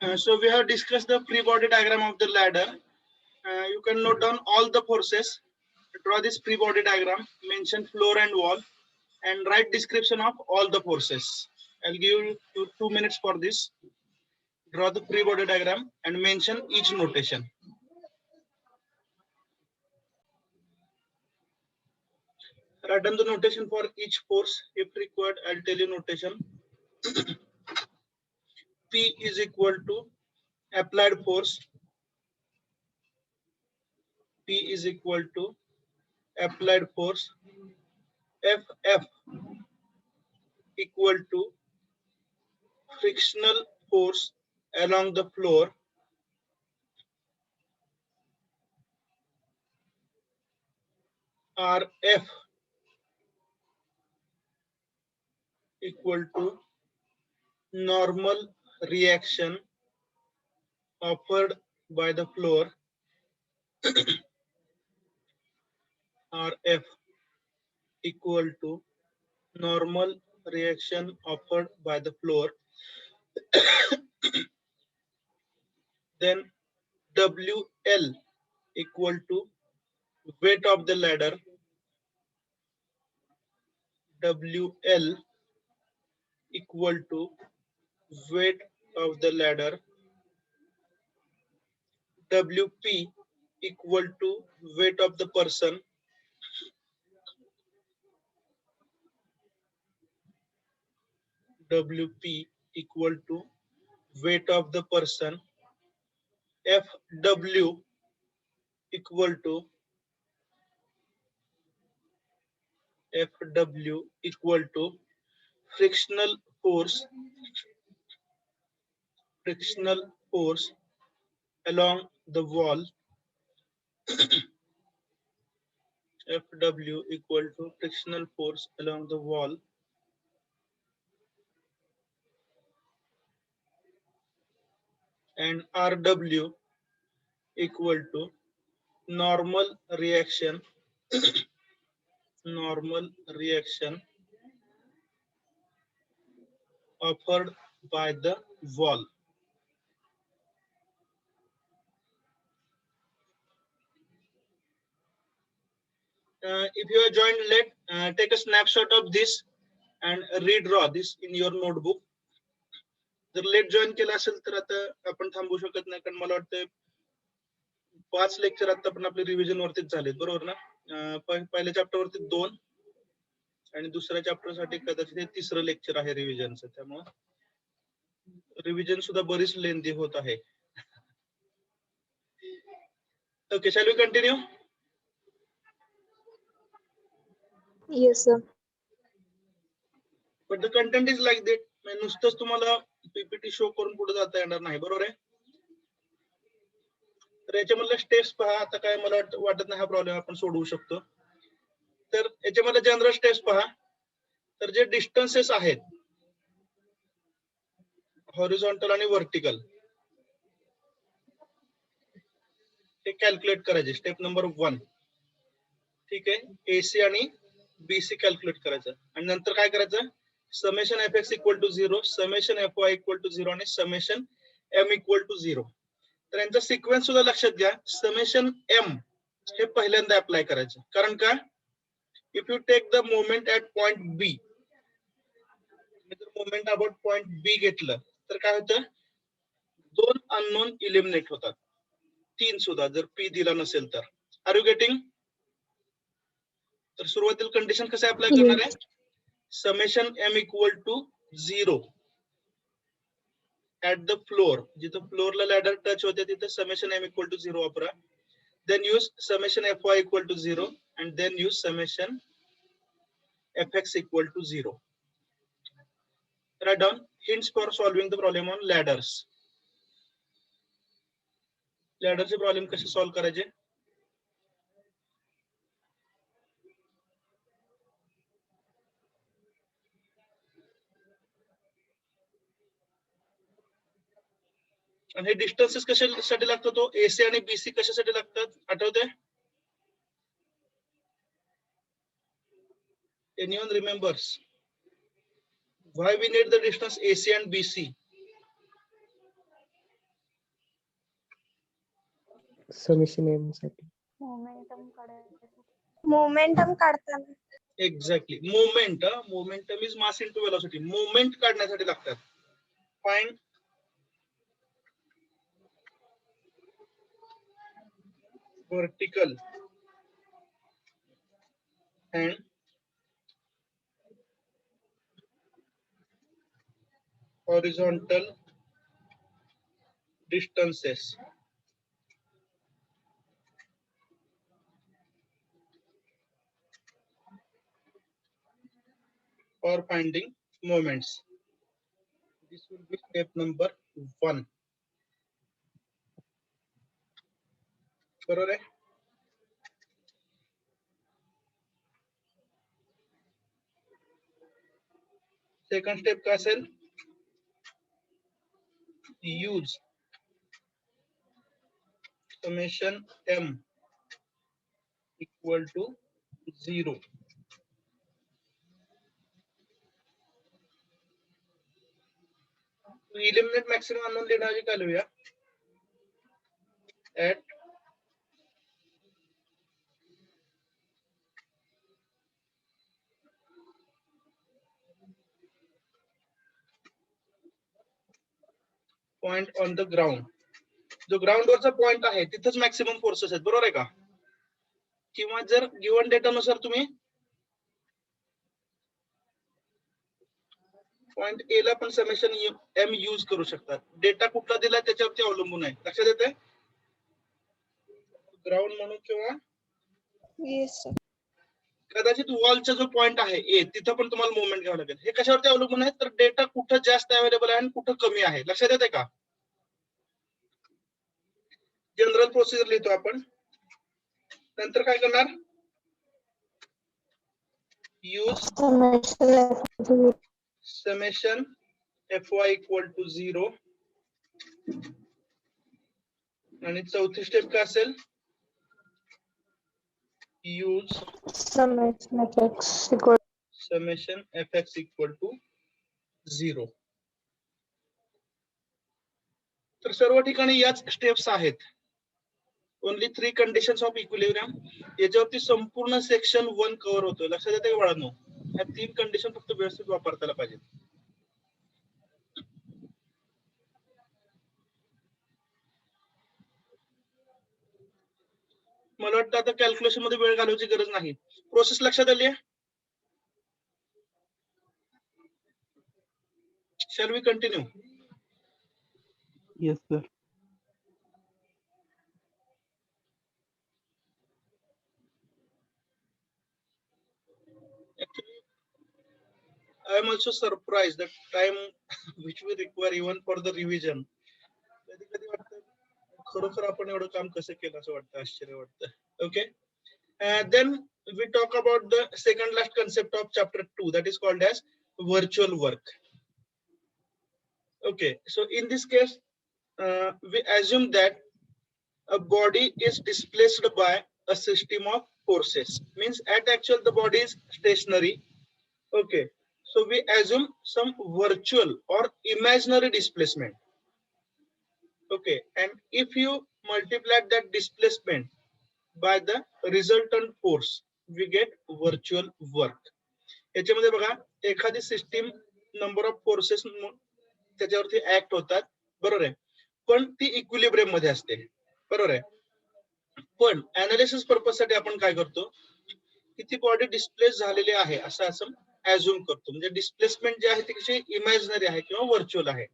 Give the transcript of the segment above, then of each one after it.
So we have discussed the free body diagram of the ladder. You can note down all the forces. Draw this free body diagram, mention floor and wall, and write description of all the forces. I'll give you 2 minutes for this. Draw the free body diagram and mention each notation. Write down the notation for each force. If required, I'll tell you notation. P is equal to applied force. P is equal to applied force. F equal to frictional force along the floor. RF equal to normal reaction offered by the floor. RF equal to normal reaction offered by the floor. Then WL equal to weight of the ladder. WL equal to weight of the ladder. WP equal to weight of the person. WP equal to weight of the person. FW equal to frictional force along the wall. FW equal to frictional force along the wall. And RW equal to normal reaction offered by the wall. If you are joined late, take a snapshot of this and redraw this in your notebook. जर late join केलं असेल तर आता आपण थांबू शकत नाही, कारण मला वाटतं 5 लेक्चर आता पण आपले रिव्हिजन वरतीच झालेत, बरोबर ना? पहिल्या चॅप्टर वरती 2 आणि दुसऱ्या चॅप्टर साठी कदाचित हे तिसरं लेक्चर आहे रिव्हिजनचं, त्यामुळे रिव्हिजन सुद्धा बरीच लेंदी होत आहे. Okay, shall we continue? Yes, sir. But the content is like that. नुसतंच तुम्हाला पीपीटी शो करून पुढे जाता येणार नाही, बरोबर आहे? तर याच्यामधल्या स्टेप्स पहा. आता काय मला वाटत नाही हा प्रॉब्लेम आपण सोडवू शकतो. तर याच्यामध्ये जनरल स्टेप्स पहा. तर जे डिस्टन्सेस आहेत हॉरिझॉन्टल आणि व्हर्टिकल ते कॅल्क्युलेट करायचे. Step number 1. ठीक आहे, एसी आणि बीसी कॅल्क्युलेट करायचं आणि नंतर काय करायचं, summation F X equal to 0, summation F Y equal to 0 आणि समेशन एम इक्वल टू 0. तर यांचा सिक्वेन्स सुद्धा लक्षात घ्या. समेशन एम हे पहिल्यांदा अप्लाय करायचं, कारण का, if you take the moment at point B, moment about point B घेतलं तर काय होतं, 2 अननोन इलिमिनेट होतात, 3 सुद्धा जर पी दिला नसेल तर. Are you getting? तर सुरुवातीला कंडिशन कसं अप्लाय करणार आहे, summation M equal to 0 at the floor, जिथं फ्लोरला लॅडर टच होते तिथं समेशन एम इक्वल टू 0 वापरा. Then use summation F Y equal to 0 and then use summation fx equal to 0. Write down hints for solving the problem on ladders. लॅडरचे problem कसे solve करायचे? आणि हे distances कशासाठी लागतात, तो एसी आणि बीसी कशासाठी लागतात आठवते? Anyone remembers why we need the distance AC and BC? Summation M साठी मोमेंटम काढताना exactly. Momentum is mass into velocity. Moment काढण्यासाठी लागतात. Find vertical and horizontal distances for finding moments. This will be step number 1. बरोबर आहे. Second step काय असेल? Use summation m equal to 0. To eliminate maximum unknown लिहिण्याची काय लिहूया? At point on the ground. जो ग्राउंड वरचा पॉइंट आहे तिथंच मॅक्सिमम फोर्सेस आहेत. बरोबर आहे का? किंवा जर गिवन डेटा नुसार तुम्ही पॉइंट ए ला पण समेशन एम यूज करू शकतात. डेटा कुठला दिलाय त्याच्यावरती अवलंबून आहे. लक्षात येते? ग्राउंड म्हणून किंवा येस सर. कदाचित वॉलचा जो पॉइंट आहे ए तिथं पण तुम्हाला मुवमेंट घ्यावं लागेल. हे कशावरती अवलंबून आहे? तर डेटा कुठं जास्त अवेलेबल आहे आणि कुठं कमी आहे. लक्षात येते का? जनरल प्रोसिजर लिहितो आपण. नंतर काय करणार? Use summation fy equal to 0. आणि चौथी स्टेप काय असेल? Use summation fx equal to 0. तर सर्व ठिकाणी याच स्टेप्स आहेत. Only 3 conditions of equilibrium. याच्यावरती संपूर्ण सेक्शन 1 कव्हर होतो. लक्षात येते का बाळांनो? ह्या 3 कंडिशन फक्त व्यवस्थित वापरताना पाहिजे. मला वाटतं आता कॅल्क्युलेशन मध्ये वेळ घालवायची गरज नाही. प्रोसेस लक्षात आली आहे? Shall we continue? Yes sir. Actually, I am also surprised that time which we require even for the revision. कधी-कधी वाटतं खरोखर आपण एवढं काम कसं केलं असं वाटतं, आश्चर्य वाटतं. Okay. Then we talk about the second last concept of chapter 2, that is called as virtual work. Okay, so in this case, we assume that a body is displaced by a system of forces. Means at actual the body is stationary. Okay, so we assume some virtual or imaginary displacement. Okay, and if you multiply that displacement by the resultant force, we get virtual work. याच्यामध्ये बघा, एखादी system number of forces त्याच्यावरती act होतात. बरोबर आहे, पण ती equilibrium मध्ये असते. बरोबर आहे. पण अनालिसिस पर्पज साठी आपण काय करतो की ती बॉडी डिस्प्लेस झालेली आहे असं ऍझ्युम करतो. म्हणजे डिस्प्लेसमेंट जे आहे ती कशी इमॅजिनरी आहे किंवा व्हर्च्युअल आहे.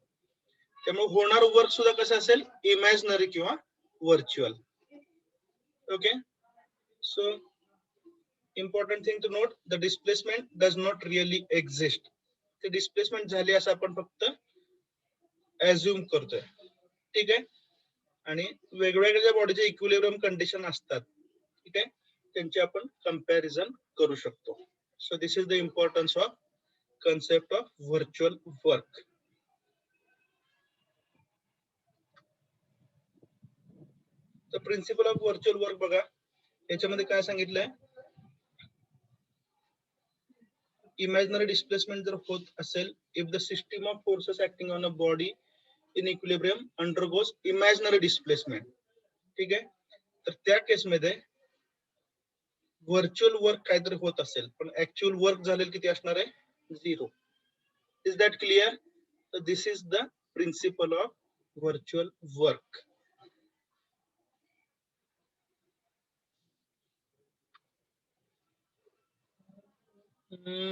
त्यामुळे होणार वर्क सुद्धा कसं असेल? इमॅजिनरी किंवा virtual. Okay, so important thing to note, the displacement does not really exist. ते डिस्प्लेसमेंट झाली असं आपण फक्त ऍझ्युम करतोय. ठीक आहे. आणि वेगवेगळ्या ज्या बॉडीचे इक्विलिब्रियम कंडिशन असतात, ठीक आहे, त्यांची आपण कंपॅरिझन करू शकतो. So this is the importance of concept of virtual work. The principle of virtual work बघा, याच्यामध्ये काय सांगितलंय? इमॅजिनरी डिस्प्लेसमेंट जर होत असेल, if the system of forces acting on a body in equilibrium undergoes imaginary displacement. ठीक आहे. तर त्या केसमध्ये व्हर्च्युअल वर्क काहीतरी होत असेल पण ऍक्च्युअल वर्क झालेलं किती असणार आहे 0. Is that clear? This is the principle of virtual work.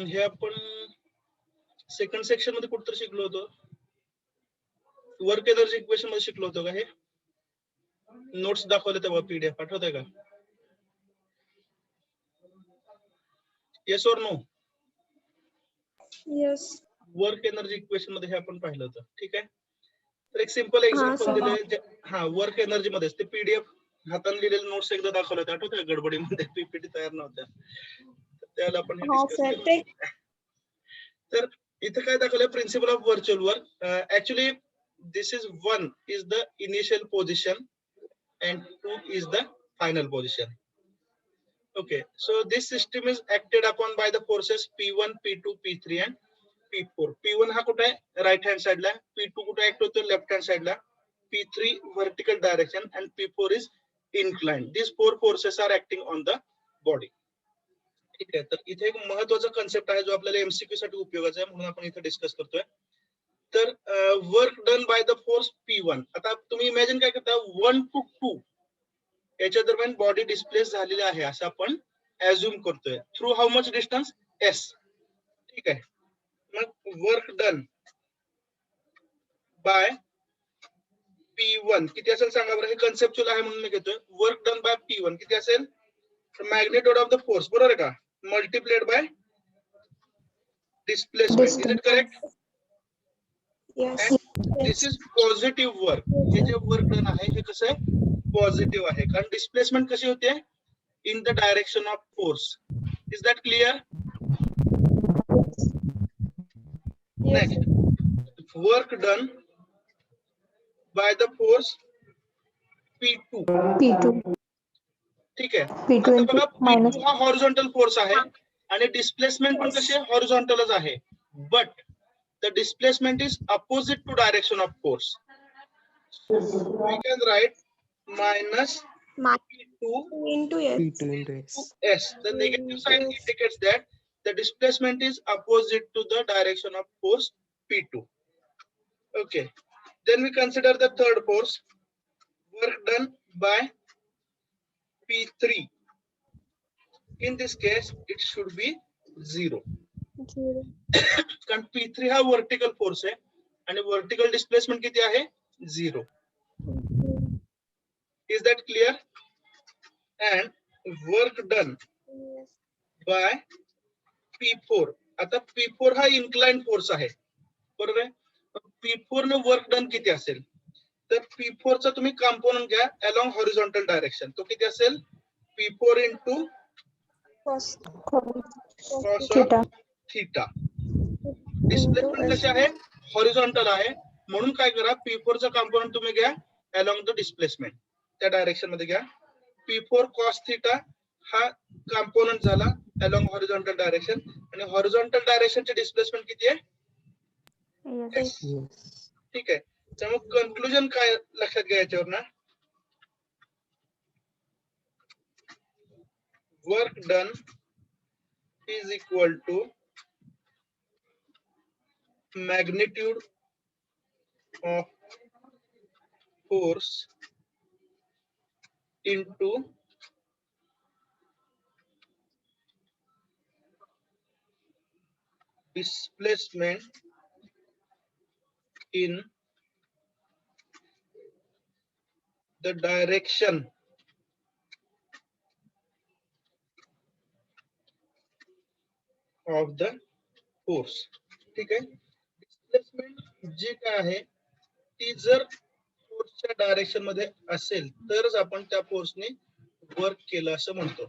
हे आपण सेकंड सेक्शन मध्ये कुठतरी शिकलो होतो. वर्क एनर्जी इक्वेशन मध्ये शिकलो होतो का? हे नोट्स दाखवले तेव्हा पीडीएफ आठवत आहे का? Yes or no? Yes. Work energy equation मध्ये हे आपण पाहिलं होतं. ठीक आहे. तर एक सिंपल हा एक्झाम्पल सर. दिले. हा वर्क एनर्जी मध्ये ते पीडीएफ हाताने लिहिलेले नोट्स एकदा दाखवले होते आठवत आहे? गडबडीमध्ये पीपीटी तयार नव्हत्या त्याला आपण हे हा डिस्कस सर केलं ते होतं. तर इथे काय दाखवलंय? Principle of virtual work. Actually this is the initial position and 2 is the final position. Okay, so this system is acted upon by the forces P1, P2, P3 and P4. P1 हा कुठे आहे? Right hand साइडला. P2 कुठे act होतो? Left hand साइडला. P3 vertical direction and P4 is inclined. These four forces are acting on the body. ठीक आहे. तर इथे एक महत्वाचा कन्सेप्ट आहे जो आपल्याला एमसीक्यू साठी उपयोगाचा आहे म्हणून आपण इथे डिस्कस करतोय. तर work done by the force P1. आता तुम्ही इमॅजिन काय करता 1 to 2 याच्या दरम्यान बॉडी डिस्प्लेस झालेली आहे असं आपण ऍझ्युम करतोय. Through how much distance? S. ठीक आहे. मग वर्क डन बाय P1 किती असेल सांगा बरं? हे कन्सेप्च्युअल आहे म्हणून मी घेतोय. वर्क डन बाय P1 किती असेल? मॅग्नेट्यूड ऑफ द फोर्स, बरोबर आहे का? Multiplied by displacement. Is it correct? Yes. This is positive work. हे जे वर्क डन आहे हे कसं आहे? पॉझिटिव्ह आहे. कारण डिस्प्लेसमेंट कशी होते? In the direction of force. Is that clear? Next, work done by the force P2. ठीक आहे. आता बघा P2 हा हॉरिझॉन्टल फोर्स आहे आणि डिस्प्लेसमेंट पण कशी आहे? हॉरिझॉन्टलच आहे. But the displacement is opposite to direction of force. We can write minus P2 into P2 S. into S. S. The negative sign indicates that the displacement is opposite to the direction of force P2. Okay. Then we consider the third force, work done by P3. In this case, it should be 0. कारण P3 हा vertical force आहे आणि vertical displacement किती आहे? 0. Is that clear? And work done by P4. आता P4 हा inclined force आहे, बरोबर आहे? P4 ने वर्क डन किती असेल? तर P4 चा तुम्ही कंपोनंट घ्या अलॉंग हॉरिझॉन्टल डायरेक्शन. तो किती असेल? P4 into Cos cos of theta. Displacement कशी आहे? हॉरिझॉन्टल आहे. म्हणून काय करा? P4 चा कंपोनंट तुम्ही घ्या अलॉंग द डिस्प्लेसमेंट. त्या डायरेक्शन मध्ये घ्या. P4 cos theta हा कंपोनंट झाला अलॉंग हॉरिझॉन्टल डायरेक्शन आणि हॉरिझॉन्टल डायरेक्शनचे डिस्प्लेसमेंट किती आहे? Yes. ठीक आहे. त्यामुळे कन्क्लुजन काय लक्षात घ्या याच्यावर ना? Work done is equal to magnitude of force into displacement in the direction of the force. ठीक आहे. डिस्प्लेसमेंट जी काय आहे ती जर फोर्सच्या डायरेक्शन मध्ये असेल तरच आपण त्या फोर्सने वर्क केलं असं म्हणतो.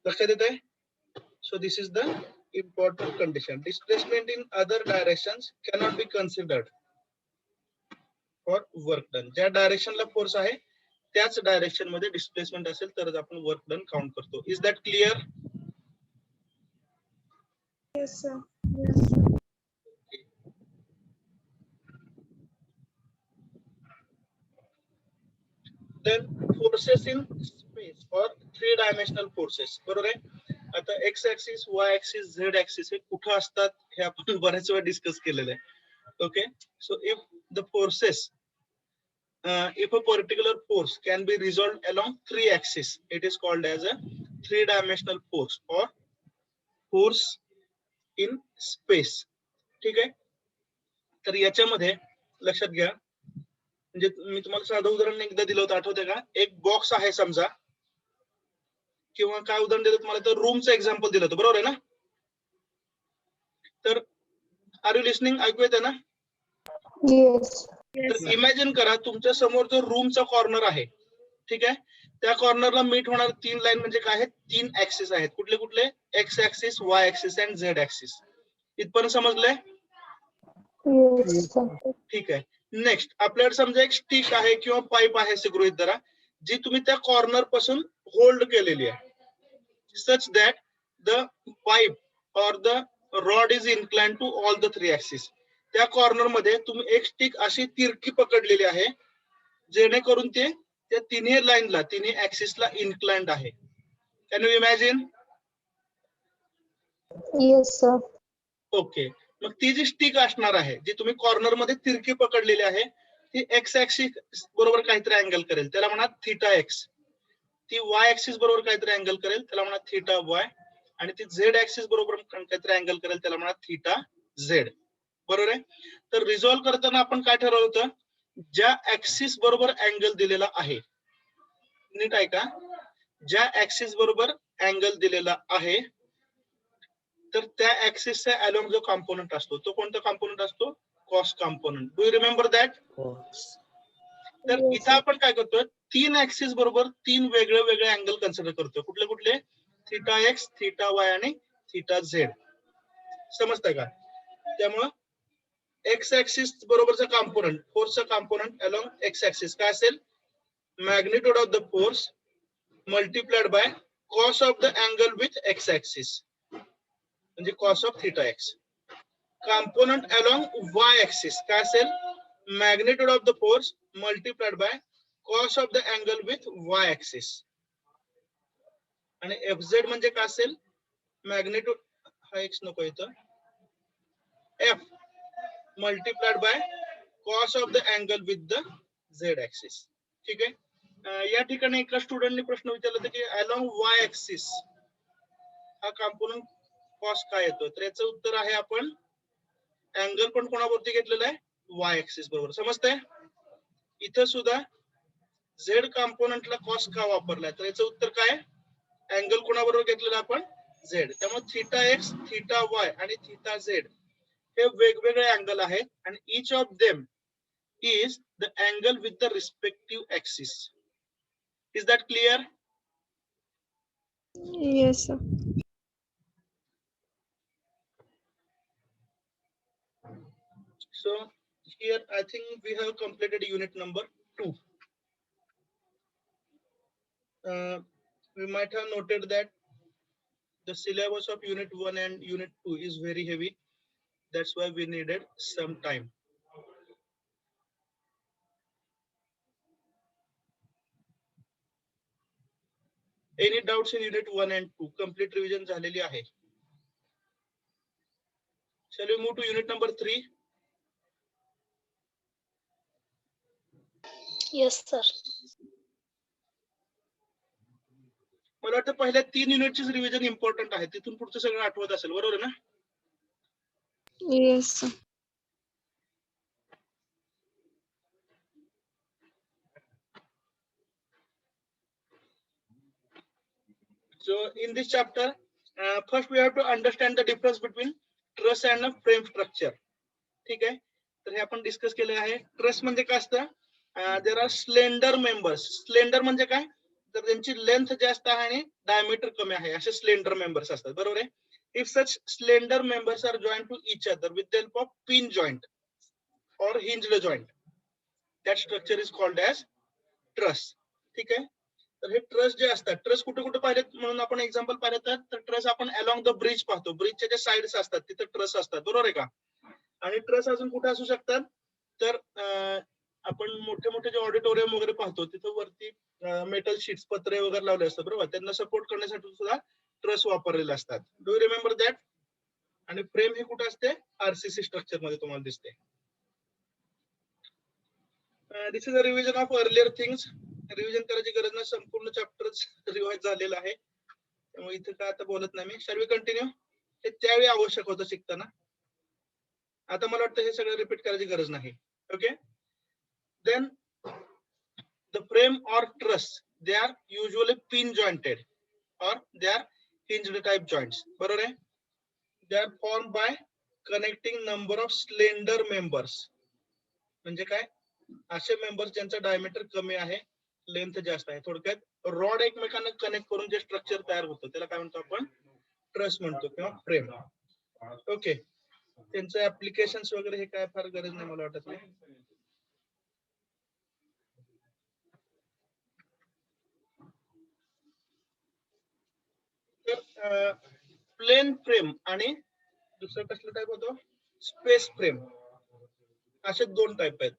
लक्षात येत आहे? So this is the important condition. Displacement in other directions cannot be considered for work done. ज्या डायरेक्शनला फोर्स आहे त्याच डायरेक्शन मध्ये डिस्प्लेसमेंट असेल तरच आपण वर्क डन काउंट करतो. Is that clear? Yes, sir. Then forces in space और 3 dimensional forces. बरोबर आहे. आता x axis, Y axis, Z axis हे कुठं असतात हे आपण बऱ्याच वेळा डिस्कस केलेलं आहे. Okay, so if the forces, if a particular force can be resolved along 3 axes, it is called as a 3 dimensional force or force in space. ठीक आहे. तर याच्यामध्ये लक्षात घ्या, म्हणजे मी तुम्हाला साधं उदाहरण एकदा दिलं होतं, आठवतंय का? एक बॉक्स आहे समजा, किंवा काय उदाहरण दिलं तुम्हाला, तर रूमचं एक्झाम्पल दिलं होतं, बरोबर आहे ना? तर आर यू लिसनिंग? ऐकू येते ना? Yes. तर इमॅजिन करा तुमच्या समोर जो रूमचा कॉर्नर आहे, ठीक आहे, त्या कॉर्नरला मीट होणार 3 लाईन म्हणजे काय आहेत? 3 ऍक्सिस आहेत. कुठले कुठले? X axis, Y axis and Z axis. इथपर्यंत समजलंय? Yes, sir. ठीक आहे. नेक्स्ट आपल्याकडे समजा एक स्टिक आहे किंवा पाईप आहे असे गृहीत धरा, जी तुम्ही त्या कॉर्नर पासून होल्ड केलेली आहे, such that the pipe or the rod is incline to all the 3 axis. त्या कॉर्नर मध्ये तुम्ही एक स्टिक अशी तिरकी पकडलेली आहे, जेणेकरून ते त्या तिन्ही लाईनला, तिन्ही ऍक्सिसला इन्क्लाइंड आहे. Can you imagine? Yes, sir. Okay. मग ती जी स्टिक असणार आहे, जी तुम्ही कॉर्नर मध्ये तिरकी पकडलेली आहे, ती एक्स ऍक्सिस बरोबर काहीतरी अँगल करेल, त्याला म्हणा थीटा एक्स. ती वाय ऍक्सिस बरोबर काहीतरी अँगल करेल, त्याला म्हणा थीटा वाय. आणि ती झेड ऍक्सिस बरोबर काहीतरी अँगल करेल, त्याला म्हणा थीटा झेड. बरोबर आहे. तर रिझॉल्व्ह करताना आपण काय ठरवलं होतं? ज्या ऍक्सिस बरोबर अँगल दिलेला आहे, नीट ऐका, ज्या ऍक्सिस बरोबर अँगल दिलेला आहे, तर त्या ऍक्सिसचा अलोंग जो कॉम्पोनंट असतो, तो कोणता कॉम्पोनंट असतो? Cos component. Do you remember that? तर इथं आपण काय करतोय? 3 ऍक्सिस बरोबर 3 वेगळे वेगळे अँगल कन्सिडर करतोय. कुठले कुठले? थीटा एक्स, थीटा वाय आणि थीटा झेड. समजतंय का? त्यामुळं एक्स ऍक्सिस बरोबरचा कॉम्पोनंट, फोर्सचा कॉम्पोनंट अलोंग एक्स ऍक्सिस काय असेल? Magnitude of the force multiplied by cos of the angle with X axis, म्हणजे cos of theta X. Component along Y axis काय असेल? Magnitude of the force multiplied by cos of the angle with Y axis. आणि F Z म्हणजे काय असेल? Magnitude, हा x नको इथं, F multiplied by cos of the angle with the Z axis. ठीक आहे. या ठिकाणी एका स्टुडंटने प्रश्न विचारला होता की अलोंग वाय ऍक्सिस हा कॉम्पोनंट कॉस काय येतो? तर याचं उत्तर आहे, आपण अँगल पण कोणावरती घेतलेला आहे? वाय ऍक्सिस बरोबर. समजतंय? इथं सुद्धा झेड कॉम्पोनंटला कॉस का वापरलाय? तर याचं उत्तर काय? अँगल कोणाबरोबर घेतलेला आपण? झेड. त्यामुळे थीटा एक्स, थीटा वाय आणि थीटा झेड हे वेगवेगळे अँगल आहेत, आणि each of them is the angle with the respective axis. Is that clear? Yes, sir. So here I think we have completed unit number 2. We might have noted that the syllabus of unit 1 and unit 2 is very heavy. That's why we needed some time. Any doubts in unit 1 and 2? Complete revision झालेली आहे. Shall we move to unit number 3? Yes, sir. मला वाटतं पहिल्या 3 युनिटचीच revision important आहे, तिथून पुढचं सगळं आठवत असेल, बरोबर आहे ना? Yes, sir. So in this chapter, first we have to understand the difference between truss and a frame structure. ठीक आहे. तर हे आपण डिस्कस केले आहे. ट्रस म्हणजे काय असतं? There are slender members. Slender म्हणजे काय? तर त्यांची लेंथ जास्त आहे आणि डायमीटर कमी आहे, असे स्लेंडर मेंबर्स असतात, बरोबर आहे. If such slender members are joint to each other with the help of pin joint और hinged joint, that structure is called as truss. ठीक आहे. तर हे ट्रस जे असतात, ट्रस कुठे कुठे पाहिलेत म्हणून आपण एक्झाम्पल पाहिलं, तर ट्रस आपण अलोंग द ब्रिज पाहतो. ब्रिजच्या जे साइड्स असतात तिथे ट्रस असतात, बरोबर आहे का? आणि ट्रस अजून कुठे असू शकतात? तर आपण मोठे मोठे जे ऑडिटोरियम वगैरे पाहतो तिथं वरती मेटल शीट्स पत्रे वगैरे लावले असतात बरोबर, त्यांना सपोर्ट करण्यासाठी सुद्धा ट्रस वापरलेले असतात. Do you remember that? आणि फ्रेम ही कुठे असते? आरसीसी स्ट्रक्चर मध्ये तुम्हाला दिसते. This is a revision of earlier things. Revision करायची गरज नाही, संपूर्ण चॅप्टरच रिवाइज झालेला आहे, त्यामुळे इथे काय आता बोलत नाही मी. Shall we continue? हे त्यावेळी आवश्यक होतं शिकताना, आता मला वाटतं हे सगळं रिपीट करायची गरज नाही. Okay, then the frame or truss, they are usually pin jointed or they are hinged type joints. बरोबर आहे? They are formed by connecting number of slender members. म्हणजे काय? असे मेंबर्स ज्यांचा डायमीटर कमी आहे, लेंथ जास्त आहे. थोडक्यात रॉड एकमेकांना कनेक्ट करून जे स्ट्रक्चर तयार होतं त्याला काय म्हणतो आपण? ट्रस म्हणतो किंवा फ्रेम. ओके, त्यांचं ऍप्लिकेशन्स वगैरे हे काय फार गरज नाही मला वाटत नाही. तर प्लेन फ्रेम आणि दुसरं कसलं टाईप होतं? Space frame. असे दोन टाईप आहेत.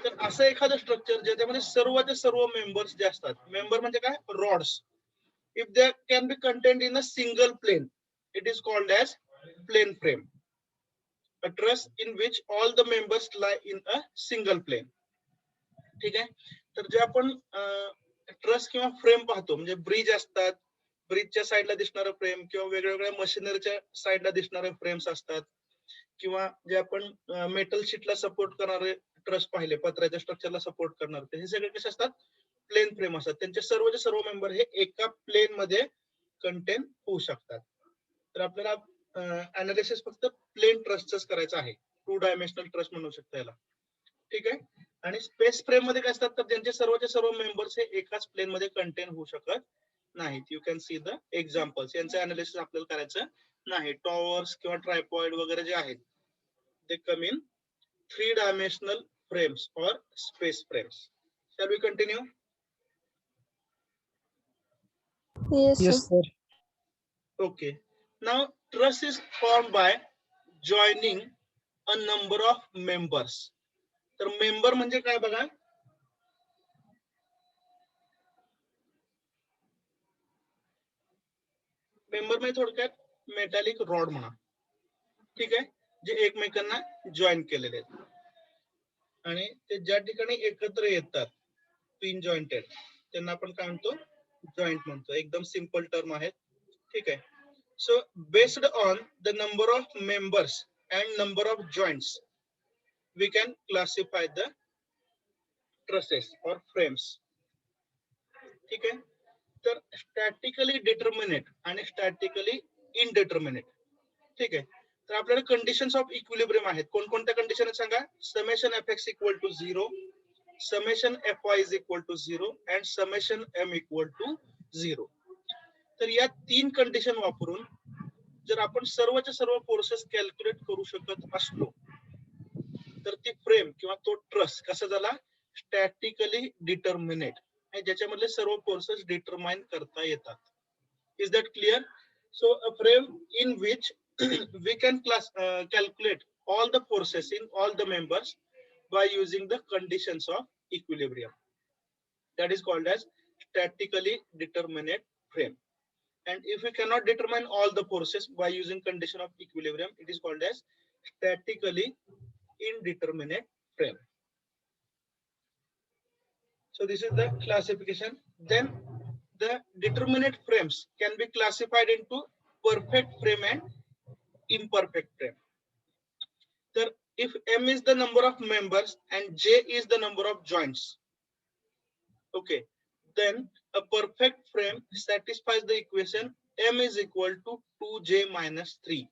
तर असं एखादं स्ट्रक्चर ज्याच्यामध्ये सर्वचे सर्व मेंबर्स जे असतात, मेंबर म्हणजे काय? Rods. If they can be content in a single plane, it is called as plane frame. A truss in which all the members lie in a single plane. ठीक आहे. तर जे आपण ट्रस किंवा फ्रेम पाहतो, म्हणजे ब्रिज असतात, ब्रिजच्या साईडला दिसणारं फ्रेम किंवा वेगवेगळ्या मशिनरीच्या साईडला दिसणारे फ्रेम्स असतात, किंवा जे आपण मेटल शीटला सपोर्ट करणारे ट्रस पाहिले, पत्र्याच्या स्ट्रक्चरला सपोर्ट करणारे, हे सगळे कसे असतात? प्लेन फ्रेम असतात. त्यांचे सर्वचे सर्व मेंबर हे एका प्लेन मध्ये कंटेन होऊ शकतात. तर आपल्याला अनालिसिस फक्त प्लेन ट्रसच करायचं आहे. 2 डायमेन्शनल ट्रस म्हणू शकता याला. ठीक आहे. आणि स्पेस फ्रेम मध्ये काय असतात? तर ज्यांचे सर्वचे सर्व मेंबर्स हे एकाच प्लेन मध्ये कंटेन होऊ शकत नाहीत. You can see the examples. यांचं अनालिसिस आपल्याला करायचं नाही. टॉवर्स किंवा ट्रायपॉइड वगैरे जे आहेत ते come in 3 dimensional frames or space frames. Shall we continue? Yes, sir. Okay. Now truss is formed by joining a number of members. तर मेंबर म्हणजे काय बघा? मेंबर म्हणजे थोडक्यात मेटॅलिक रॉड म्हणा. ठीक आहे, जे एकमेकांना जॉईन केलेले आहेत आणि ते ज्या ठिकाणी एकत्र येतात, पिन जॉइंटेड, त्यांना आपण काय म्हणतो? जॉइंट म्हणतो. एकदम सिंपल टर्म आहे. ठीक आहे. So based on the number of members and number of joints we can classify the trusses or frames. ठीक आहे. तर स्टॅटिकली डिटर्मिनेट आणि स्टॅटिकली इनडिटर्मिनेट. ठीक आहे. तर आपल्याला कंडिशन्स ऑफ इक्विलिब्रियम आहेत. कोणकोणत्या कंडिशन आहेत सांगा? Summation F X equal to 0, summation F Y is equal to 0 and summation M equal to 0. तर या 3 कंडिशन वापरून जर आपण सर्वच्या सर्व फोर्सेस कॅल्क्युलेट करू शकत असलो तर ती फ्रेम किंवा तो ट्रस कसा झाला? स्टॅटिकली डिटर्मिनेट, ज्याच्यामधले सर्व फोर्सेस डिटरमाइन करता येतात. Is that clear? So a frame in which we can calculate all the forces in all the members by using the conditions of equilibrium. That is called as statically determinate frame. And if we cannot determine all the forces by using condition of equilibrium, it is called as statically indeterminate frame. So this is the classification. Then the determinate frames can be classified into perfect frame and imperfect frame. So if M is the number of members and J is the number of joints, okay, then a perfect frame satisfies the equation M is equal to 2J minus 3.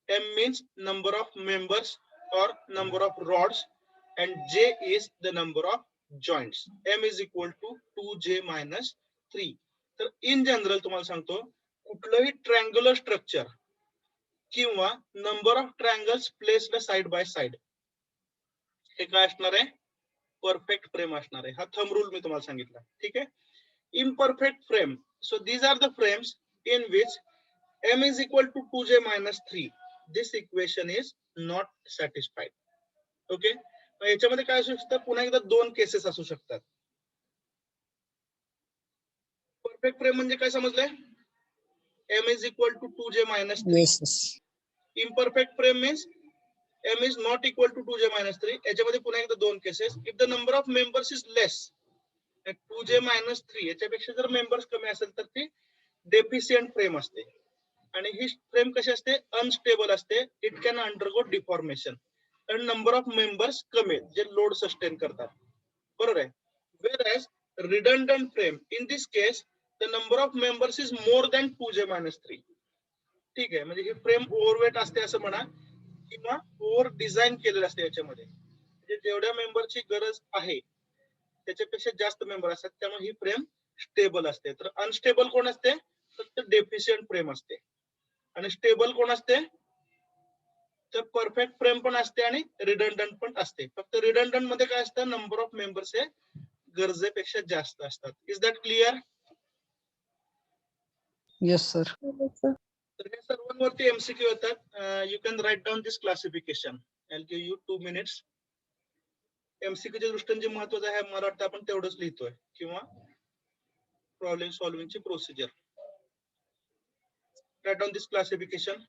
M means number of members or number of rods and J is the number of joints. M is equal to 2J minus 3. तर in general तुम्हाला सांगतो, कुठलंही triangular structure किंवा number of triangles placed side by side हे काय असणार आहे? Perfect frame असणार आहे. हा थंब रूल मी तुम्हाला सांगितला. ठीक आहे. Imperfect frame, so these are the frames in which M is equal to 2J minus 3. This equation is not satisfied. Okay. याच्यामध्ये काय असू शकतं, पुन्हा एकदा दोन केसेस असू शकतात. परफेक्ट फ्रेम म्हणजे काय समजलंय? m is equal to 2j minus 3. Yes, yes. Imperfect frame means m is not equal to 2j minus 3. याच्यामध्ये पुन्हा एकदा दोन cases. If the number of members is less, 2j minus 3 याच्यापेक्षा जर मेंबर्स कमी असेल तर ती डेफिशियंट फ्रेम असते. आणि ही फ्रेम कशी असते? अनस्टेबल असते. It can undergo deformation. कारण नंबर ऑफ मेंबर्स कमी आहेत जे लोड सस्टेन करतात. बरोबर आहे. Whereas redundant frame, in this case, the number of members is more than 2j minus 3. ठीक आहे, म्हणजे ही फ्रेम ओव्हरवेट असते असं म्हणा, किंवा ओव्हर डिझाईन केलेलं असते. याच्यामध्ये म्हणजे जेवढ्या मेंबरची गरज आहे त्याच्यापेक्षा जास्त मेंबर असतात, त्यामुळे ही फ्रेम स्टेबल असते. तर अनस्टेबल कोण असते? तर डेफिशियंट फ्रेम असते. आणि स्टेबल कोण असते? तर परफेक्ट फ्रेम पण असते आणि रिडंडंट पण असते. फक्त रिडंडंट मध्ये काय असतं, नंबर ऑफ मेंबर्स हे गरजेपेक्षा जास्त असतात. Is that clear? Yes, sir. Yes, sir. तर हे सर्वांवरती एमसीक्यू येतात. You can write down this classification. I will give you 2 minutes. एमसीक्यूच्या दृष्टीने जे महत्वाचं आहे मला वाटतं आपण तेवढंच लिहितोय, किंवा प्रॉब्लेम सॉल्व्हिंगची प्रोसिजर. राईट डाऊन दिस क्लासिफिकेशन.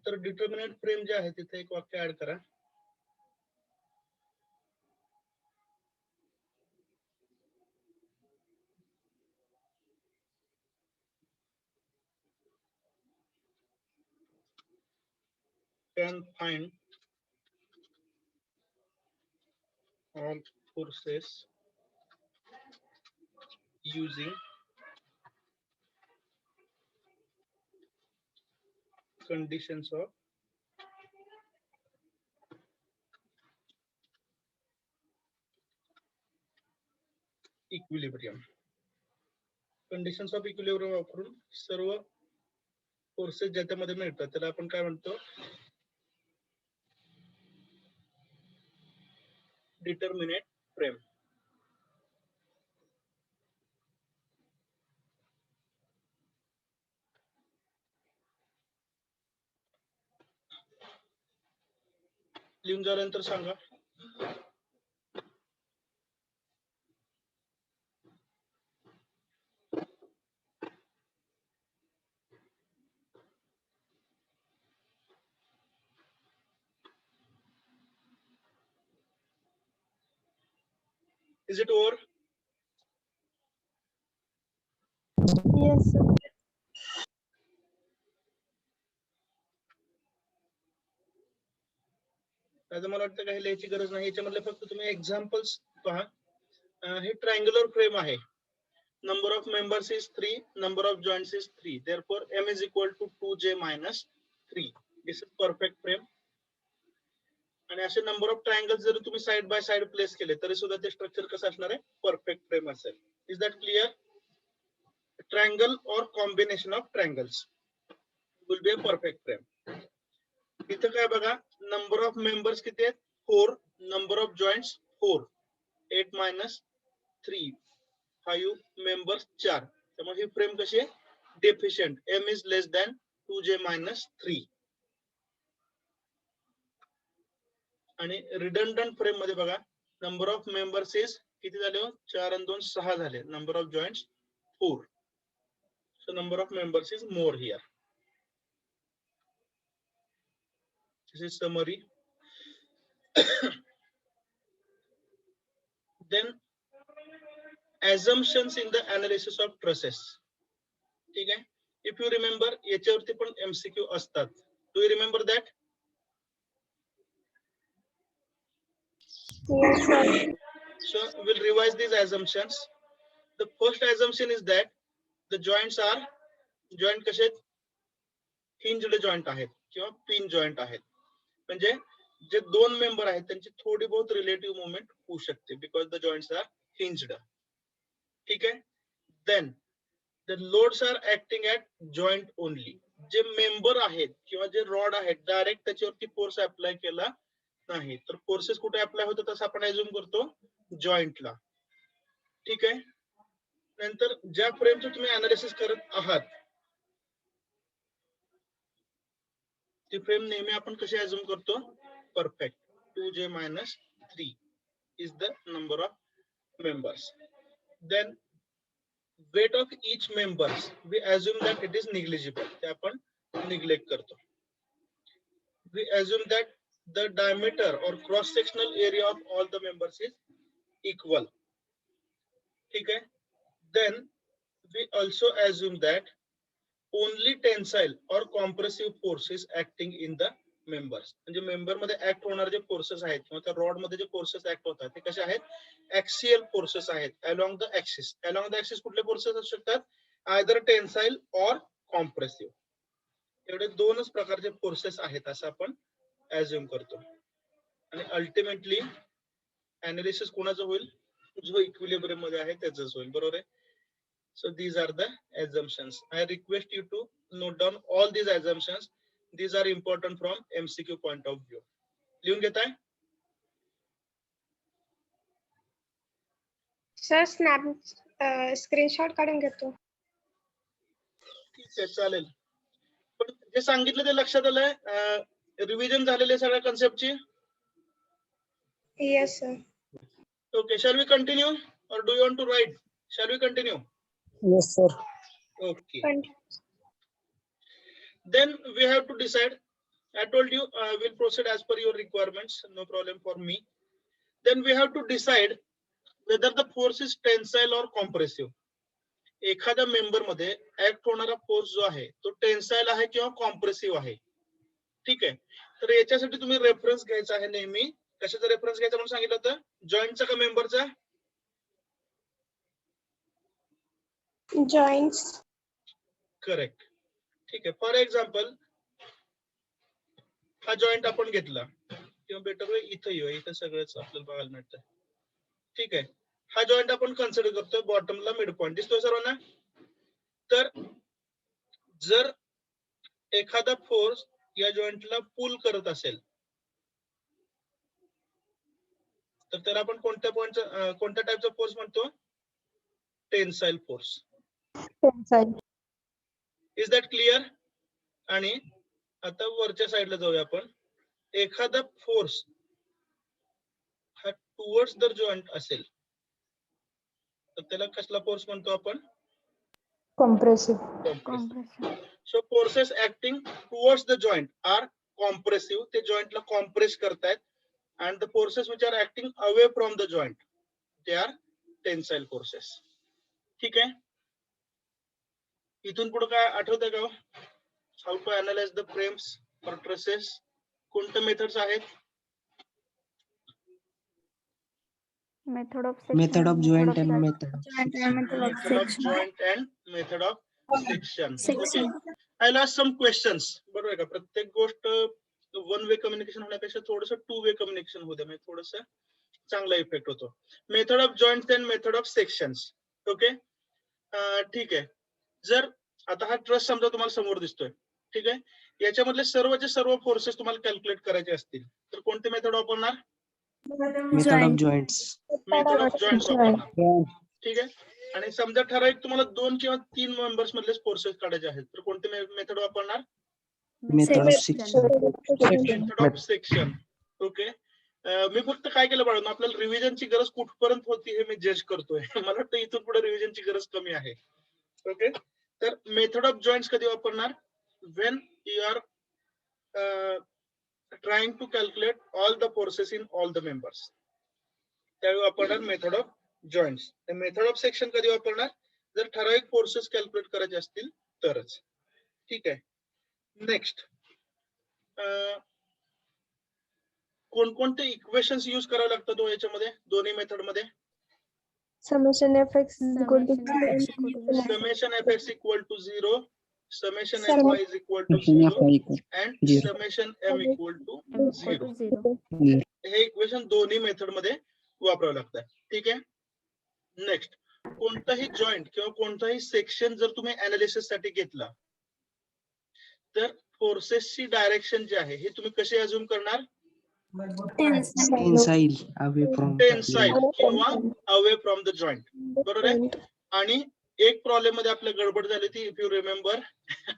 तर डिटर्मिनंट फ्रेम जे आहे तिथे एक वाक्य ऍड करा. Can find all forces using conditions of equilibrium. Conditions of equilibrium वापरून सर्व फोर्सेस ज्याच्यामध्ये मिळतात त्याला आपण काय म्हणतो, डिटर्मिनेट फ्रेम. लिहून झाल्यानंतर सांगा. Is it over? Yes, sir. आता मला वाटतं काही लिहायची गरज नाही, याच्यामधले फक्त तुम्ही एक्झाम्पल्स पहा. हे ट्रायंग्युलर फ्रेम आहे. Number of members is 3, number of joints is 3, therefore m is equal to 2j minus 3. This is perfect frame. आणि असे नंबर ऑफ ट्रायंगल्स जर तुम्ही साइड बाय साइड प्लेस केले तरी सुद्धा ते स्ट्रक्चर कसं असणार आहे, परफेक्ट फ्रेम असेल. Is that clear? ट्रायंगल और combination of triangles will be a perfect frame. इथं काय बघा, नंबर ऑफ मेंबर्स किती आहेत, 4, number of joints 4, 8 minus 3, 5 members 4. त्यामुळे ही फ्रेम कशी आहे, deficient. m is less than 2j minus 3. आणि रिडंडंट फ्रेम मध्ये बघा, नंबर ऑफ मेंबर्स इज किती झाले, 4 आणि 2 6 झाले. Number of joints 4. So number of members is more here. This is summary. Then assumptions in the analysis of trusses. ठीक आहे. If you remember, याच्यावरती पण MCQ असतात. Do you remember that? Yes, sir. So we'll revise these assumptions. The first assumption is that the joints are joint कसे आहेत, hinged joint आहेत किंवा pin joint आहेत. म्हणजे जे दोन मेंबर आहेत त्यांची थोडी बहुत रिलेटिव्ह मुवमेंट होऊ शकते because the joints are hinged. ठीक आहे. Then the loads are acting at joint only. जे मेंबर आहेत किंवा जे रॉड आहेत डायरेक्ट त्याच्यावरती फोर्स अप्लाय केला नाही, तर फोर्सेस कुठे अप्लाय होतात असं आपण अज्युम करतो, जॉइंटला. ठीक आहे. नंतर ज्या फ्रेमचं तुम्ही अनालिसिस करत आहात ती फ्रेम नेहमी आपण कशी अज्युम करतो, perfect. 2j minus 3 is the number of members. Then weight of each members, we assume that it is negligible. ते आपण neglect करतो. We assume that the diameter or cross sectional area of all the members is equal. ठीक आहे. Then we also assume that only tensile or compressive force is acting in the members. म्हणजे member मध्ये act होणारे जे forces आहेत किंवा त्या rod मध्ये जे फोर्सेस ऍक्ट होतात ते कसे आहेत, ऍक्सियल फोर्सेस आहेत along the axis. Along the axis कुठले फोर्सेस असू शकतात, आयदर टेन्साइल और कॉम्प्रेसिव्ह. एवढे दोनच प्रकारचे फोर्सेस आहेत असं आपण अज्युम करतो. आणि अल्टिमेटली अनालिसिस कोणाचं होईल, जो इक्विलिब्रियम मध्ये आहे त्याचंच होईल. बरोबर आहे. So these are the assumptions. I request you to note down all these assumptions. These are important from MCQ point of view. लिहून घेताय? सर स्नॅप स्क्रीनशॉट काढून घेतो. ठीक आहे, चालेल. पण जे सांगितलं ते लक्षात आलंय, रिव्हिजन झालेले सगळ्या कन्सेप्टची? Yes, sir. Okay, shall we continue or do you want to write? Shall we continue? Yes, sir. Okay. Continue. Then we have to decide. I told you we'll proceed as per your requirements. No problem for me. Then we have to decide whether the force is tensile or compressive. एखाद्या member मध्ये act होणारा force जो आहे तो tensile आहे किंवा compressive आहे. ठीक आहे. तर याच्यासाठी तुम्ही रेफरन्स घ्यायचा आहे नेहमी. कशाचा रेफरन्स घ्यायचा म्हणून सांगितलं होतं, जॉईंटचा का मेंबरचा? Joints. करेक्ट. ठीक आहे. फॉर एक्झाम्पल हा जॉईंट आपण घेतला किंवा बेटर इथं येऊ, इथं सगळंच आपल्याला बघायला मिळतं. ठीक आहे. हा जॉईंट आपण कन्सिडर करतोय बॉटमला मिड पॉइंट दिसतोय सर्वांना. तर जर एखादा फोर्स या जॉईंटला पुल करत असेल तर त्याला आपण कोणत्या टाइपचा फोर्स म्हणतो, tensile force. Tensile. Is that clear? आणि आता वरच्या साईडला जाऊया आपण. एखादा फोर्स हा टुवर्ड्स द जॉईंट असेल तर त्याला कसला फोर्स म्हणतो आपण, Compressive. So forces acting towards the joint are compressive. ते जॉईंटला कॉम्प्रेस करतायत. and the forces which are acting away from the joint, they are tensile forces. ठीक आहे. इथून पुढे काय आठवतंय का, how to analyze the frames or trusses? कोणत्या मेथड्स आहेत? Method of Method of joint and method method of Joint section. and method of Method of section. joint and method of section. Okay. Section. I'll ask some questions. बरोबर आहे का? प्रत्येक गोष्ट one way communication होण्यापेक्षा थोडस two way communication होऊ द्या, म्हणजे थोडस चांगला इफेक्ट होतो. Method of joint and method of sections. Okay, ठीक आहे. जर आता हा ट्रस्ट समजा तुम्हाला समोर दिसतोय, ठीक आहे, याच्यामधले सर्वचे सर्व फोर्सेस तुम्हाला कॅल्क्युलेट करायचे असतील तर कोणते मेथड वापरणार? Method of joints. Method of joint Joint. वापरणार. ठीक आहे. आणि समजा ठराविक तुम्हाला 2 किंवा 3 मेंबर्स मधले फोर्सेस काढायचे आहेत तर कोणते मेथड वापरणार? Method of section. section. Method of section. Okay, मी फक्त काय केलं बाळून, आपल्याला रिव्हिजनची गरज कुठपर्यंत होती हे मी जज करतोय. मला वाटतं इथून पुढे रिव्हिजनची गरज कमी आहे. ओके, तर मेथड ऑफ जॉईंट्स कधी वापरणार? When you are trying to calculate all the forces in all the members, त्यावेळी वापरणार method of joints. Method of section कधी वापरणार? जर ठराविक फोर्सेस कॅल्क्युलेट करायचे असतील तरच. ठीक आहे. नेक्स्ट, कोणकोणते इक्वेशन्स यूज करावे लागतात याच्यामध्ये दोन्ही मेथड मध्ये? Summation fx equal to Summation fx equal to 0, summation Sum- fy is equal to 0 and Zero. summation m equal to M equal 0. to 0. हे इक्वेशन दोन्ही मेथड मध्ये वापरावं लागतं. ठीक आहे. नेक्स्ट, कोणताही जॉईंट किंवा कोणताही सेक्शन जर तुम्ही अनालिसिस साठी घेतला तर फोर्सेसची डायरेक्शन जी आहे हे तुम्ही कशी अज्युम करणार? Tensile away from the tensile joint. किंवा अवे फ्रॉम द जॉईंट. बरोबर आहे. आणि एक प्रॉब्लेम मध्ये आपल्या गडबड झाली ती, इफ यू रिमेंबर,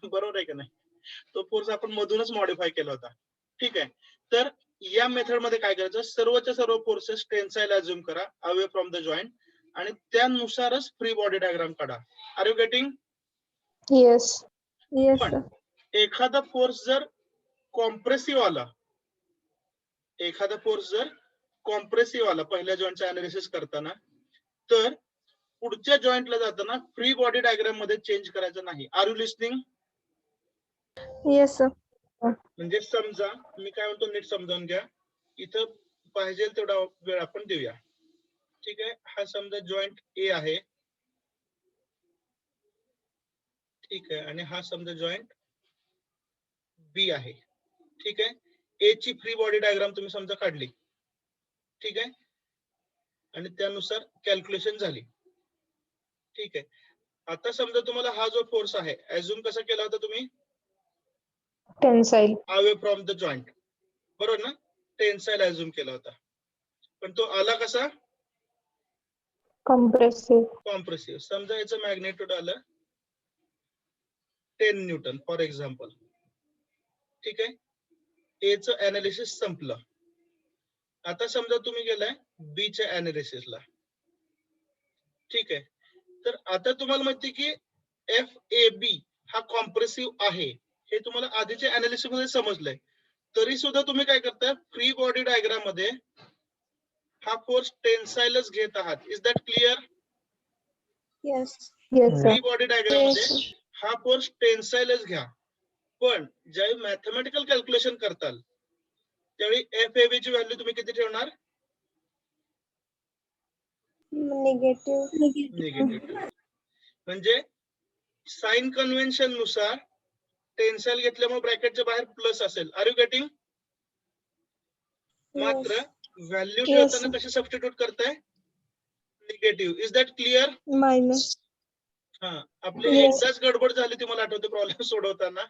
बरोबर आहे का नाही, तो फोर्स आपण मधूनच मॉडिफाय केला होता. ठीक आहे. तर या मेथड मध्ये काय करायचं, सर्वच्या सर्व फोर्सेस टेन्साईल अज्युम करा अवे फ्रॉम द जॉईंट आणि त्यानुसारच फ्री बॉडी डायग्राम काढा. Are you getting? Yes. Yes, पण sir. एखादा फोर्स जर कॉम्प्रेसिव्ह आला, एखादा फोर्स जर कॉम्प्रेसिव्ह आला पहिल्या जॉईंटचा अनालिसिस करताना, तर पुढच्या जॉईंटला जाताना फ्री बॉडी डायग्राम मध्ये चेंज करायचं नाही. Are you listening? Yes, sir. म्हणजे समजा मी काय म्हणतो नीट समजावून घ्या. इथं पाहिजे तेवढा वेळ आपण देऊया. ठीक आहे. हा समजा जॉईंट ए आहे, ठीक आहे, आणि हा समजा जॉईंट बी आहे. ठीक आहे. ए ची फ्री बॉडी डायग्राम तुम्ही समजा काढली, ठीक आहे, आणि त्यानुसार कॅल्क्युलेशन झाली. ठीक आहे. आता समजा तुम्हाला हा जो फोर्स आहे अज्युम कसा केला होता तुम्ही? Tensile. Away from the joint, बरोबर ना? टेन्साईल अज्युम केला होता, पण तो आला कसा? Compressive. कॉम्प्रेसिव्ह. समजा याचं मॅग्नेट्यूड आलं 10 न्यूटन फॉर एक्झाम्पल. ठीक आहे. ए चं अनालिसिस संपलं. आता समजा तुम्ही गेलाय बी च्या अनालिसिसला. ठीक आहे. तर आता तुम्हाला माहिती की एफ ए बी हा कॉम्प्रेसिव्ह आहे हे तुम्हाला आधीच्या अनालिसिस मध्ये समजलंय. तरी सुद्धा तुम्ही काय करताय, फ्री बॉडी डायग्राम मध्ये हा फोर्स टेन्साईलच घेत आहात. Is that clear? Yes. Yes, sir. Free body diagram मध्ये हा फोर्स टेन्साईलच घ्या, पण ज्यावेळी मॅथमॅटिकल कॅल्क्युलेशन करताल त्यावेळी एफ ए बी ची व्हॅल्यू तुम्ही किती ठेवणार? Negative. निगेटिव्ह. म्हणजे साइन कन्व्हेन्शन नुसार टेन्साईल घेतल्यामुळे ब्रॅकेटच्या बाहेर प्लस असेल. Are you getting? मात्र व्हॅल्यू Yes. ठेवताना कशी सबस्टिट्यूट करताय? Negative. Is that clear? Minus. हा, आपली Yes. एकदाच गडबड झाली ती मला आठवते प्रॉब्लेम सोडवताना.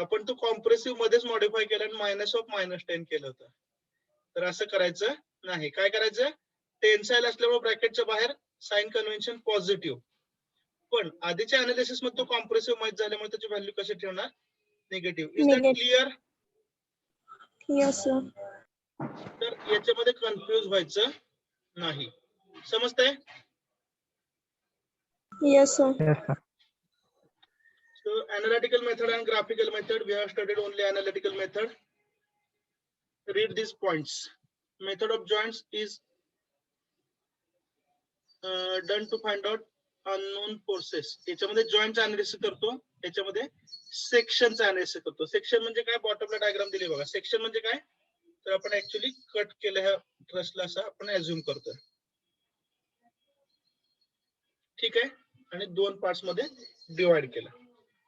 आपण तो कॉम्प्रेसिव्ह मध्येच मॉडिफाय केला आणि -10 केलं होतं. तर असं करायचं नाही. काय करायचं? टेन्साईल असल्यामुळे ब्रॅकेटच्या बाहेर साइन कन्व्हेन्शन पॉझिटिव्ह, पण आधीच्या अनालिसिस मध्ये तो कॉम्प्रेसिव्ह माहित झाल्यामुळे त्याची व्हॅल्यू कशी ठेवणार? Negative. Is that Negative. Clear? Yes, sir. तर याच्यामध्ये कन्फ्युज व्हायचं नाही. समजतंय? Yes, sir. So analytical method and graphical method, we have studied only analytical method. Read these points. Method of joints is done to find out unknown forces. याच्यामध्ये joint analysis करतो, याच्यामध्ये सेक्शनचा analysis करतो. Section म्हणजे काय? बॉटमला diagram दिली बघा. Section म्हणजे काय? तर आपण ऍक्च्युली कट केलं ह्या ट्रस्टला असं आपण अज्युम करतोय. ठीक आहे, आणि 2 पार्ट्स मध्ये डिवाइड केलं.